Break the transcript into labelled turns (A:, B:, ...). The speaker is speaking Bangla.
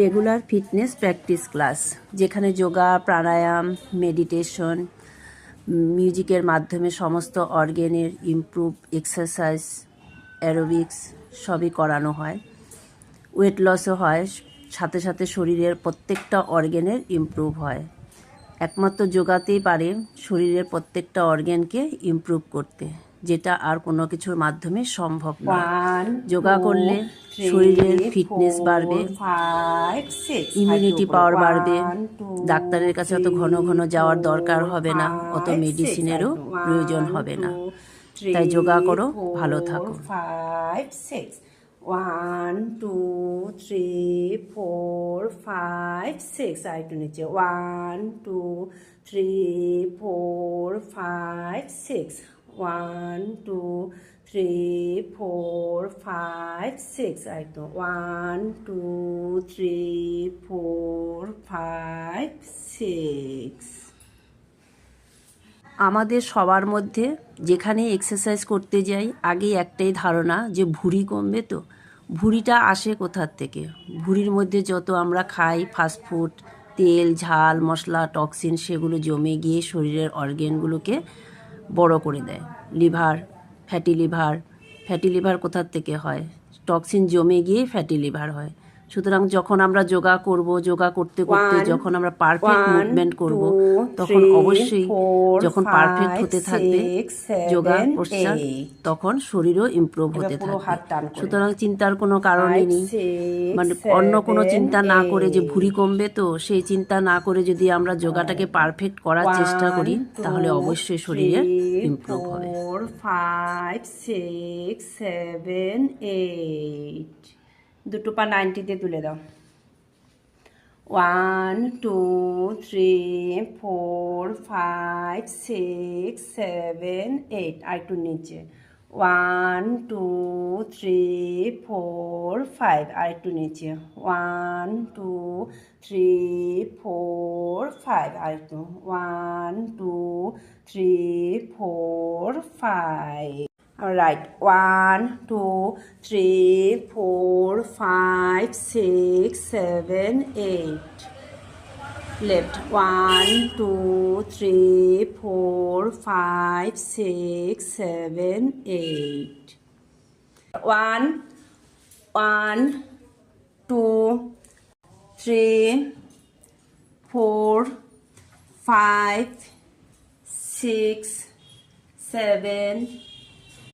A: রেগুলার ফিটনেস প্র্যাকটিস ক্লাস, যেখানে যোগা, প্রাণায়াম, মেডিটেশন, মিউজিকের মাধ্যমে সমস্ত অর্গ্যানের ইমপ্রুভ, এক্সারসাইজ, অ্যারোবিক্স সবই করানো হয়। ওয়েট লসও হয়, সাথে সাথে শরীরের প্রত্যেকটা অর্গ্যানের ইমপ্রুভ হয়। একমাত্র যোগাতেই পারে শরীরের প্রত্যেকটা অর্গ্যানকে ইমপ্রুভ করতে, যেটা আর কোনো কিছুর মাধ্যমে সম্ভব নয়। যোগা করলে শরীরের ফিটনেস বাড়বে, ইমিউনিটি পাওয়ার বাড়বে, ডাক্তারের কাছে অত ঘন ঘন যাওয়ার দরকার হবে না, অত মেডিসিনেরও প্রয়োজন হবে না। তাই যোগা করো, ভালো থাকো।
B: 1 2 3 4 5 6 আরেকটু নিচে 1 2 3 4 5 6 1 2 3 4 5 6 আরেকটু 1 2 3 4 5 6।
A: আমাদের সবার মধ্যে যেখানে এক্সারসাইজ করতে যাই আগেই একটাই ধারণা যে ভুঁড়ি কমবে। তো ভুঁড়িটা আসে কোথার থেকে? ভুঁড়ির মধ্যে যত আমরা খাই ফাস্টফুড, তেল, ঝাল, মশলা, টক্সিন, সেগুলো জমে গিয়ে শরীরের অর্গ্যানগুলোকে বড় করে দেয়। লিভার, ফ্যাটি লিভার কোথার থেকে হয়? টক্সিন জমে গিয়ে ফ্যাটি লিভার হয়। সুতরাং যখন আমরা যোগা করব, যোগা করতে করতে যখন আমরা পারফেক্ট মুভমেন্ট করব, তখন অবশ্যই যখন পারফেক্ট হতে থাকবে যোগা পোশ্চার, তখন শরীরও ইমপ্রুভ হতে থাকবে। সুতরাং চিন্তার কোনো কারণই নেই। মানে অন্য কোনো চিন্তা না করে যে ভুঁড়ি কমবে, তো সেই চিন্তা না করে যদি আমরা যোগাটাকে পারফেক্ট করার চেষ্টা করি, তাহলে অবশ্যই শরীরের ইমপ্রুভ হবে।
B: 5 6 7 8 দুটো পা 90-তে তুলে দাও। 1 2 3 4 5 6 7 8 আর একটু নিচে 1 2 3 4 5 আর একটু নিচে 1 2 3 4 5 আর একটু 1 2 3 4 5। Alright, 1 2 3 4 5 6 7 8. Left 1 2 3 4 5 6 7 8. 1 1 2 3 4 5 6 7